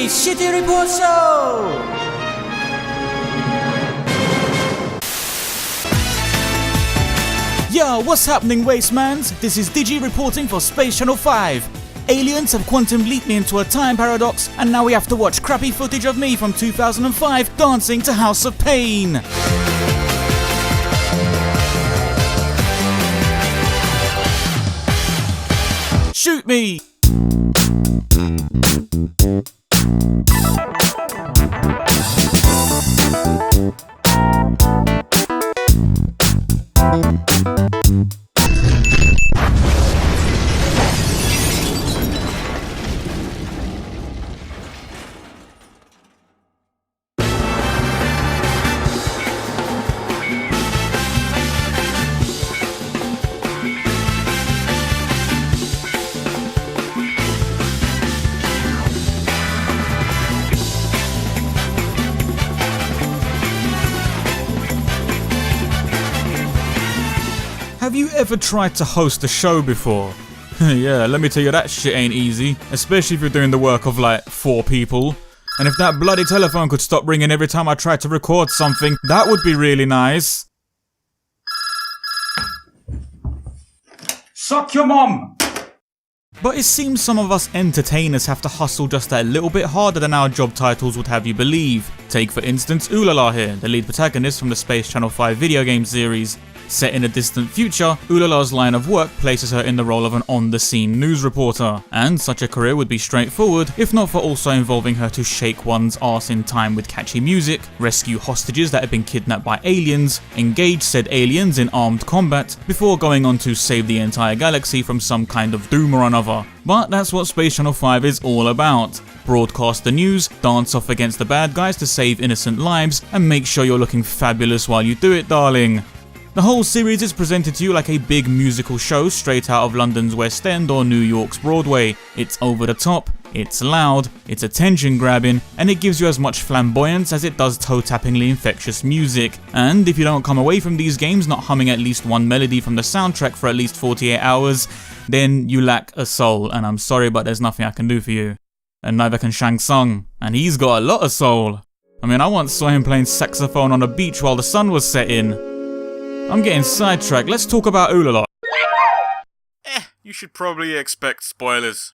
DiGi City Report Show! Yo, what's happening, Wastemans? This is DiGi reporting for Space Channel 5. Aliens have quantum leaped me into a time paradox, and now we have to watch crappy footage of me from 2005 dancing to House of Pain. Shoot me! Have you ever tried to host a show before? Yeah, let me tell you, that shit ain't easy, especially if you're doing the work of like 4 people. And if that bloody telephone could stop ringing every time I tried to record something, that would be really nice. Suck your mum! But it seems some of us entertainers have to hustle just a little bit harder than our job titles would have you believe. Take for instance Ulala here, the lead protagonist from the Space Channel 5 video game series. Set in a distant future, Ulala's line of work places her in the role of an on-the-scene news reporter, and such a career would be straightforward if not for also involving her to shake one's arse in time with catchy music, rescue hostages that had been kidnapped by aliens, engage said aliens in armed combat, before going on to save the entire galaxy from some kind of doom or another. But that's what Space Channel 5 is all about. Broadcast the news, dance off against the bad guys to save innocent lives, and make sure you're looking fabulous while you do it, darling. The whole series is presented to you like a big musical show straight out of London's West End or New York's Broadway. It's over the top, it's loud, it's attention grabbing, and it gives you as much flamboyance as it does toe-tappingly infectious music. And if you don't come away from these games not humming at least one melody from the soundtrack for at least 48 hours, then you lack a soul, and I'm sorry but there's nothing I can do for you. And neither can Shang Tsung, and he's got a lot of soul. I mean, I once saw him playing saxophone on a beach while the sun was setting. I'm getting sidetracked, let's talk about Ulala. You should probably expect spoilers.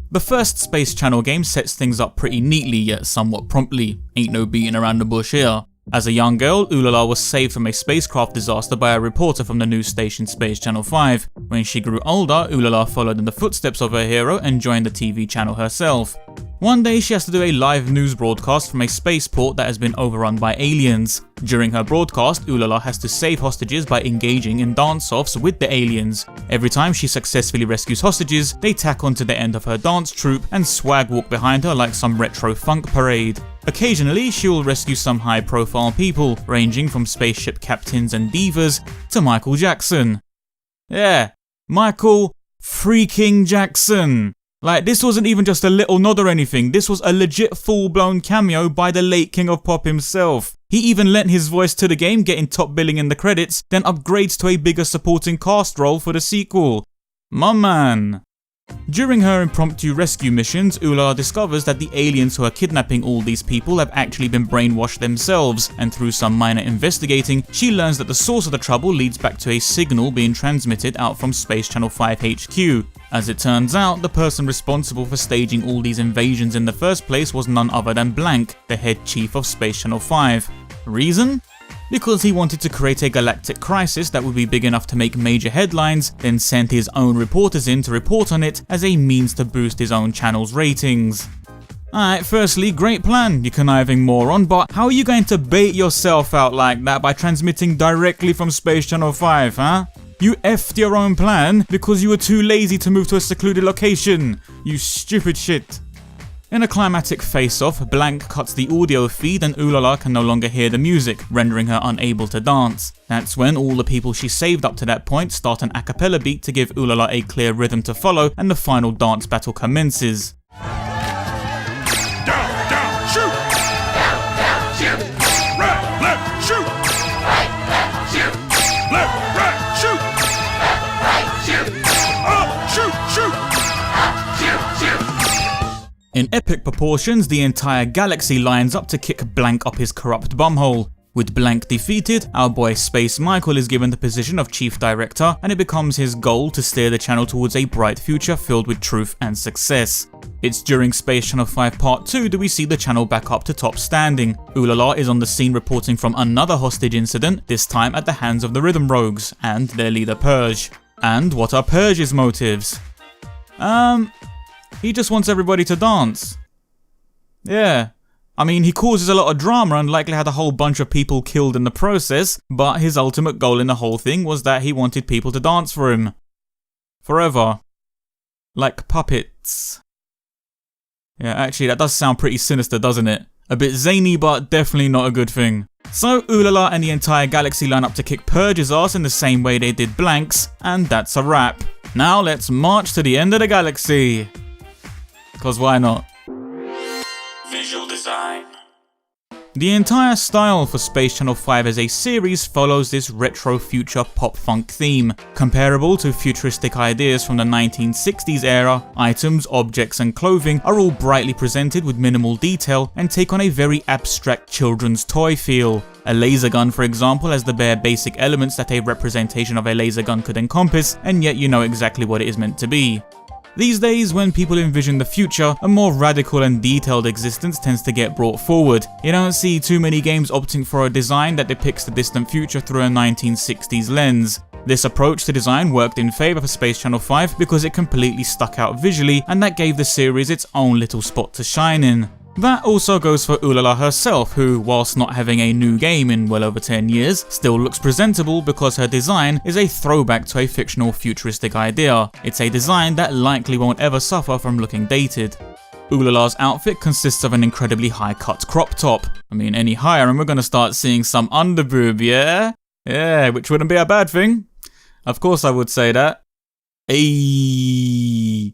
The first Space Channel game sets things up pretty neatly yet somewhat promptly, ain't no beating around the bush here. As a young girl, Ulala was saved from a spacecraft disaster by a reporter from the news station Space Channel 5. When she grew older, Ulala followed in the footsteps of her hero and joined the TV channel herself. One day she has to do a live news broadcast from a spaceport that has been overrun by aliens. During her broadcast, Ulala has to save hostages by engaging in dance-offs with the aliens. Every time she successfully rescues hostages, they tack onto the end of her dance troupe and swag walk behind her like some retro funk parade. Occasionally, she will rescue some high-profile people, ranging from spaceship captains and divas to Michael Jackson. Yeah, Michael freaking Jackson. Like, this wasn't even just a little nod or anything, this was a legit full-blown cameo by the late King of Pop himself. He even lent his voice to the game, getting top billing in the credits, then upgrades to a bigger supporting cast role for the sequel. My man. During her impromptu rescue missions, Ulala discovers that the aliens who are kidnapping all these people have actually been brainwashed themselves, and through some minor investigating, she learns that the source of the trouble leads back to a signal being transmitted out from Space Channel 5 HQ. As it turns out, the person responsible for staging all these invasions in the first place was none other than Blank, the head chief of Space Channel 5. Reason? Because he wanted to create a galactic crisis that would be big enough to make major headlines, then sent his own reporters in to report on it as a means to boost his own channel's ratings. Alright, firstly, great plan, you conniving moron, but how are you going to bait yourself out like that by transmitting directly from Space Channel 5, huh? You effed your own plan because you were too lazy to move to a secluded location, you stupid shit. In a climatic face-off, Blank cuts the audio feed and Ulala can no longer hear the music, rendering her unable to dance. That's when all the people she saved up to that point start an a cappella beat to give Ulala a clear rhythm to follow, and the final dance battle commences. Down, down, shoot! Down, down, shoot! Right, left, shoot! Right, left, shoot! Left, right, shoot! Left, right, shoot! Up, shoot, shoot! Up, shoot, shoot! In epic proportions, the entire galaxy lines up to kick Blank up his corrupt bumhole. With Blank defeated, our boy Space Michael is given the position of Chief Director, and it becomes his goal to steer the channel towards a bright future filled with truth and success. It's during Space Channel 5 Part 2 that we see the channel back up to top standing. Ulala is on the scene reporting from another hostage incident, this time at the hands of the Rhythm Rogues, and their leader Purge. And what are Purge's motives? He just wants everybody to dance. Yeah. I mean, he causes a lot of drama and likely had a whole bunch of people killed in the process, but his ultimate goal in the whole thing was that he wanted people to dance for him. Forever. Like puppets. Yeah, actually that does sound pretty sinister, doesn't it? A bit zany, but definitely not a good thing. So Ulala and the entire galaxy line up to kick Purge's ass in the same way they did Blank's, and that's a wrap. Now let's march to the end of the galaxy. 'Cause why not? Visual design. The entire style for Space Channel 5 as a series follows this retro future pop funk theme. Comparable to futuristic ideas from the 1960s era, items, objects and clothing are all brightly presented with minimal detail and take on a very abstract children's toy feel. A laser gun, for example, has the bare basic elements that a representation of a laser gun could encompass, and yet you know exactly what it is meant to be. These days, when people envision the future, a more radical and detailed existence tends to get brought forward. You don't see too many games opting for a design that depicts the distant future through a 1960s lens. This approach to design worked in favour for Space Channel 5 because it completely stuck out visually, and that gave the series its own little spot to shine in. That also goes for Ulala herself, who, whilst not having a new game in well over 10 years, still looks presentable because her design is a throwback to a fictional futuristic idea. It's a design that likely won't ever suffer from looking dated. Ulala's outfit consists of an incredibly high-cut crop top. I mean, any higher and we're gonna start seeing some underboob, yeah? Yeah, which wouldn't be a bad thing. Of course I would say that. Ayy.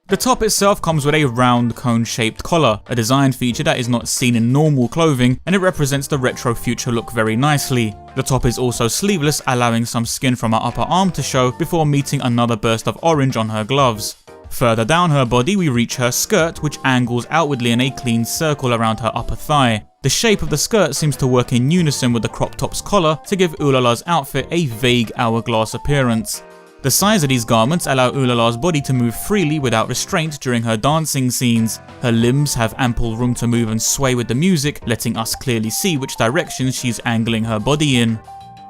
The top itself comes with a round cone-shaped collar, a design feature that is not seen in normal clothing, and it represents the retro future look very nicely. The top is also sleeveless, allowing some skin from her upper arm to show before meeting another burst of orange on her gloves. Further down her body we reach her skirt, which angles outwardly in a clean circle around her upper thigh. The shape of the skirt seems to work in unison with the crop top's collar to give Ulala's outfit a vague hourglass appearance. The size of these garments allow Ulala's body to move freely without restraint during her dancing scenes. Her limbs have ample room to move and sway with the music, letting us clearly see which direction she's angling her body in.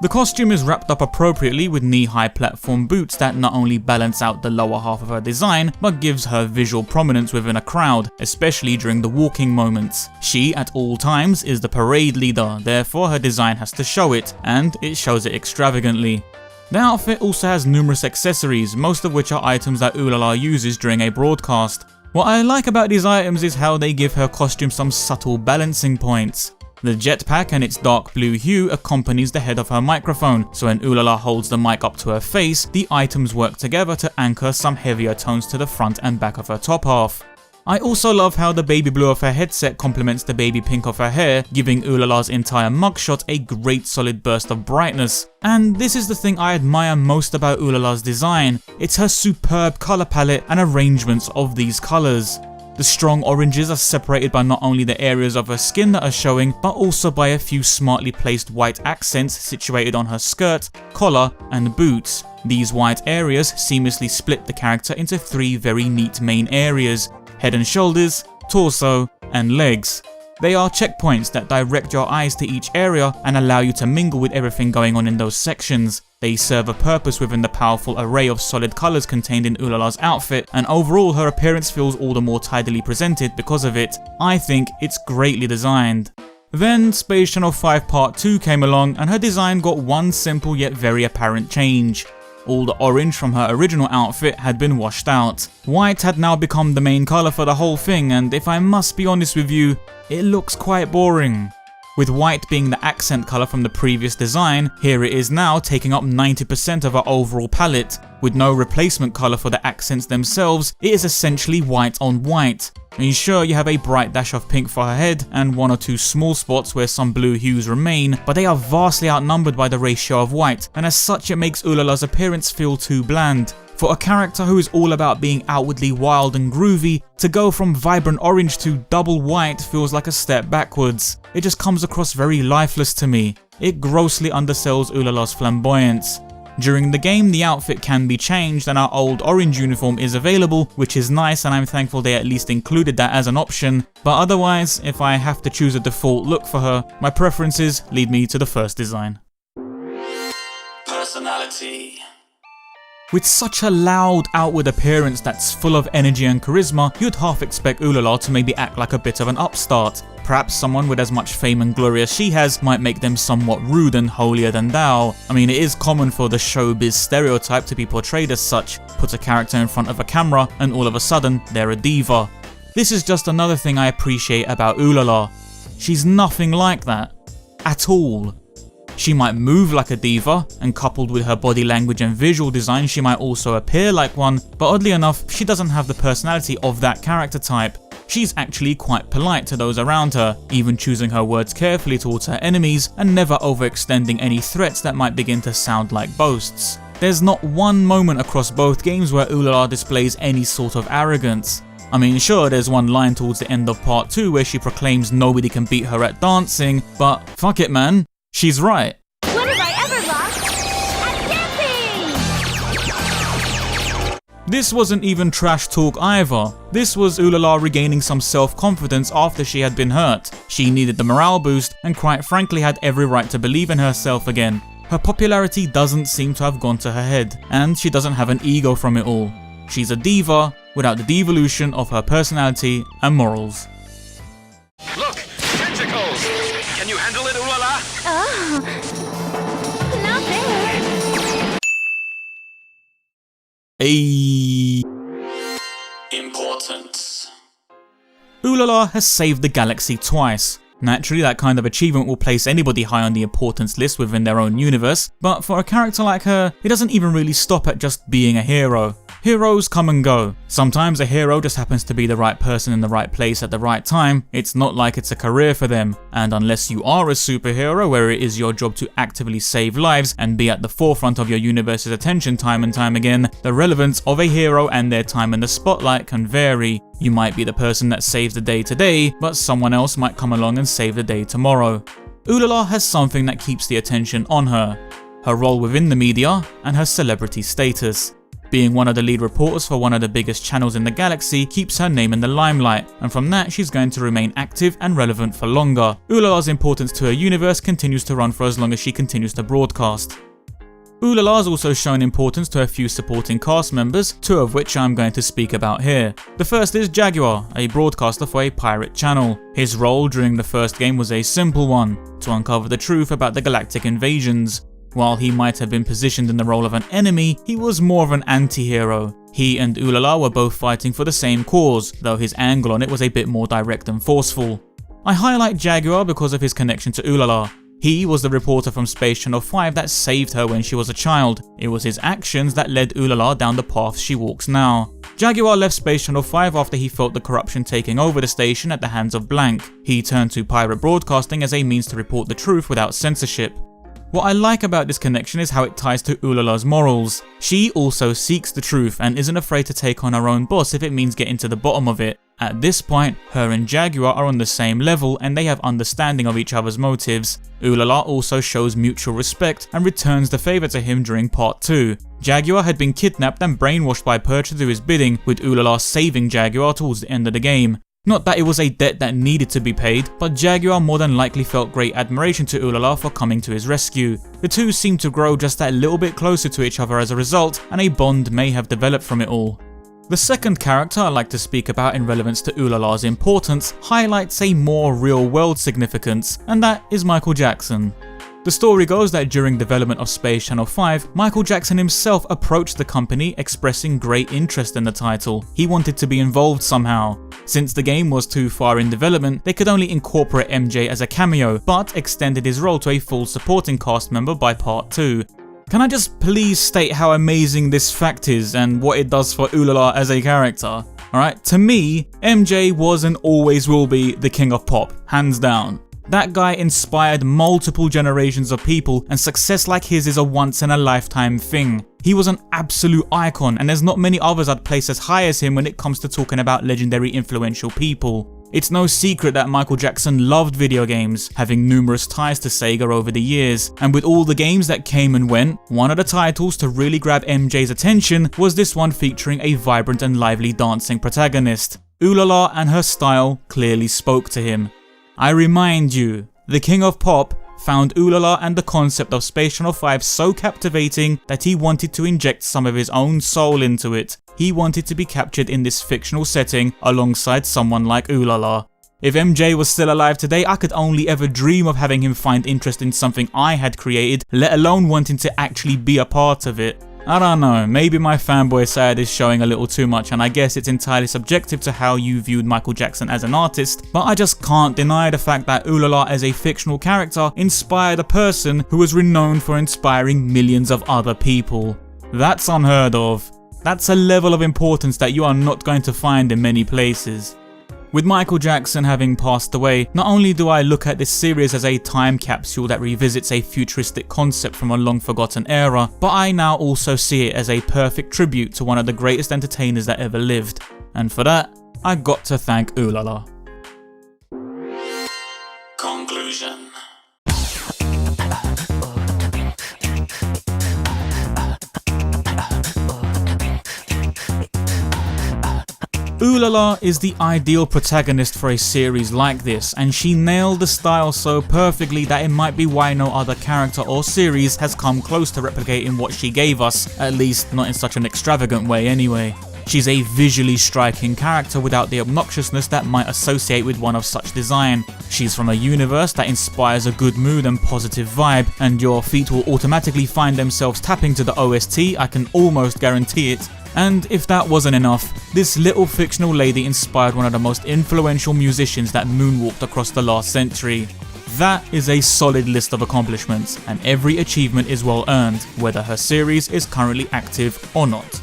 The costume is wrapped up appropriately with knee-high platform boots that not only balance out the lower half of her design, but gives her visual prominence within a crowd, especially during the walking moments. She, at all times, is the parade leader, therefore her design has to show it, and it shows it extravagantly. The outfit also has numerous accessories, most of which are items that Ulala uses during a broadcast. What I like about these items is how they give her costume some subtle balancing points. The jetpack and its dark blue hue accompanies the head of her microphone, so when Ulala holds the mic up to her face, the items work together to anchor some heavier tones to the front and back of her top half. I also love how the baby blue of her headset complements the baby pink of her hair, giving Ulala's entire mugshot a great solid burst of brightness. And this is the thing I admire most about Ulala's design. It's her superb colour palette and arrangements of these colours. The strong oranges are separated by not only the areas of her skin that are showing, but also by a few smartly placed white accents situated on her skirt, collar and boots. These white areas seamlessly split the character into three very neat main areas: head and shoulders, torso and legs. They are checkpoints that direct your eyes to each area and allow you to mingle with everything going on in those sections. They serve a purpose within the powerful array of solid colours contained in Ulala's outfit, and overall her appearance feels all the more tidily presented because of it. I think it's greatly designed. Then Space Channel 5 Part 2 came along and her design got one simple yet very apparent change. All the orange from her original outfit had been washed out. White had now become the main colour for the whole thing, and if I must be honest with you, it looks quite boring. With white being the accent colour from the previous design, here it is now taking up 90% of our overall palette. With no replacement colour for the accents themselves, it is essentially white on white. I mean, sure, you have a bright dash of pink for her head and one or two small spots where some blue hues remain, but they are vastly outnumbered by the ratio of white, and as such it makes Ulala's appearance feel too bland. For a character who is all about being outwardly wild and groovy, to go from vibrant orange to double white feels like a step backwards. It just comes across very lifeless to me. It grossly undersells Ulala's flamboyance. During the game, the outfit can be changed and our old orange uniform is available, which is nice, and I'm thankful they at least included that as an option, but otherwise, if I have to choose a default look for her, my preferences lead me to the first design. Personality. With such a loud outward appearance that's full of energy and charisma, you'd half expect Ulala to maybe act like a bit of an upstart. Perhaps someone with as much fame and glory as she has might make them somewhat rude and holier than thou. I mean, it is common for the showbiz stereotype to be portrayed as such. Put a character in front of a camera and all of a sudden they're a diva. This is just another thing I appreciate about Ulala. She's nothing like that. At all. She might move like a diva, and coupled with her body language and visual design she might also appear like one, but oddly enough she doesn't have the personality of that character type. She's actually quite polite to those around her, even choosing her words carefully towards her enemies and never overextending any threats that might begin to sound like boasts. There's not one moment across both games where Ulala displays any sort of arrogance. I mean, sure, there's one line towards the end of part 2 where she proclaims nobody can beat her at dancing, but fuck it man, she's right. When have I ever lost at dancing? This wasn't even trash talk either. This was Ulala regaining some self-confidence after she had been hurt. She needed the morale boost and quite frankly had every right to believe in herself again. Her popularity doesn't seem to have gone to her head, and she doesn't have an ego from it all. She's a diva without the devolution of her personality and morals. Look, tentacles! Can you handle it, Ulala? Oh, not there. Ayy. Importance. Ulala has saved the galaxy twice. Naturally, that kind of achievement will place anybody high on the importance list within their own universe, but for a character like her, it doesn't even really stop at just being a hero. Heroes come and go. Sometimes a hero just happens to be the right person in the right place at the right time. It's not like it's a career for them, and unless you are a superhero where it is your job to actively save lives and be at the forefront of your universe's attention time and time again, the relevance of a hero and their time in the spotlight can vary. You might be the person that saves the day today, but someone else might come along and save the day tomorrow. Ulala has something that keeps the attention on her: her role within the media and her celebrity status. Being one of the lead reporters for one of the biggest channels in the galaxy keeps her name in the limelight, and from that she's going to remain active and relevant for longer. Ulala's importance to her universe continues to run for as long as she continues to broadcast. Ulala has also shown importance to a few supporting cast members, two of which I'm going to speak about here. The first is Jaguar, a broadcaster for a pirate channel. His role during the first game was a simple one: to uncover the truth about the galactic invasions. While he might have been positioned in the role of an enemy, he was more of an anti-hero. He and Ulala were both fighting for the same cause, though his angle on it was a bit more direct and forceful. I highlight Jaguar because of his connection to Ulala. He was the reporter from Space Channel 5 that saved her when she was a child. It was his actions that led Ulala down the path she walks now. Jaguar left Space Channel 5 after he felt the corruption taking over the station at the hands of Blank. He turned to pirate broadcasting as a means to report the truth without censorship. What I like about this connection is how it ties to Ulala's morals. She also seeks the truth and isn't afraid to take on her own boss if it means getting to the bottom of it. At this point, her and Jaguar are on the same level and they have understanding of each other's motives. Ulala also shows mutual respect and returns the favour to him during part 2. Jaguar had been kidnapped and brainwashed by Perch to do his bidding, with Ulala saving Jaguar towards the end of the game. Not that it was a debt that needed to be paid, but Jaguar more than likely felt great admiration to Ulala for coming to his rescue. The two seemed to grow just that little bit closer to each other as a result, and a bond may have developed from it all. The second character I'd like to speak about in relevance to Ulala's importance highlights a more real-world significance, and that is Michael Jackson. The story goes that during development of Space Channel 5, Michael Jackson himself approached the company expressing great interest in the title. He wanted to be involved somehow. Since the game was too far in development, they could only incorporate MJ as a cameo, but extended his role to a full supporting cast member by part 2. Can I just please state how amazing this fact is and what it does for Ulala as a character? Alright, to me, MJ was and always will be the king of pop, hands down. That guy inspired multiple generations of people, and success like his is a once-in-a-lifetime thing. He was an absolute icon, and there's not many others I'd place as high as him when it comes to talking about legendary influential people. It's no secret that Michael Jackson loved video games, having numerous ties to SEGA over the years, and with all the games that came and went, one of the titles to really grab MJ's attention was this one featuring a vibrant and lively dancing protagonist. Ulala and her style clearly spoke to him. I remind you, the King of Pop found Ulala and the concept of Space Channel 5 so captivating that he wanted to inject some of his own soul into it. He wanted to be captured in this fictional setting alongside someone like Ulala. If MJ was still alive today, I could only ever dream of having him find interest in something I had created, let alone wanting to actually be a part of it. I don't know, maybe my fanboy side is showing a little too much, and I guess it's entirely subjective to how you viewed Michael Jackson as an artist, but I just can't deny the fact that Ulala as a fictional character inspired a person who was renowned for inspiring millions of other people. That's unheard of. That's a level of importance that you are not going to find in many places. With Michael Jackson having passed away, not only do I look at this series as a time capsule that revisits a futuristic concept from a long forgotten era, but I now also see it as a perfect tribute to one of the greatest entertainers that ever lived. And for that, I got to thank Ulala. Conclusion. Ulala is the ideal protagonist for a series like this, and she nailed the style so perfectly that it might be why no other character or series has come close to replicating what she gave us, at least not in such an extravagant way anyway. She's a visually striking character without the obnoxiousness that might associate with one of such design. She's from a universe that inspires a good mood and positive vibe, and your feet will automatically find themselves tapping to the OST, I can almost guarantee it. And if that wasn't enough, this little fictional lady inspired one of the most influential musicians that moonwalked across the last century. That is a solid list of accomplishments, and every achievement is well earned, whether her series is currently active or not.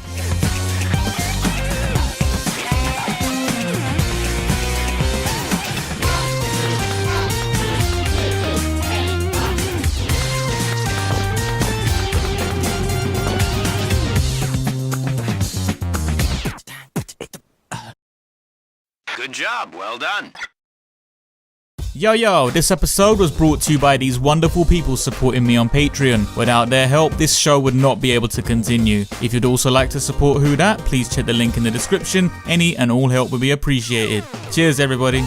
Good job, well done. Yo, this episode was brought to you by these wonderful people supporting me on Patreon. Without their help, this show would not be able to continue. If you'd also like to support Who Dat, please check the link in the description. Any and all help would be appreciated. Cheers everybody.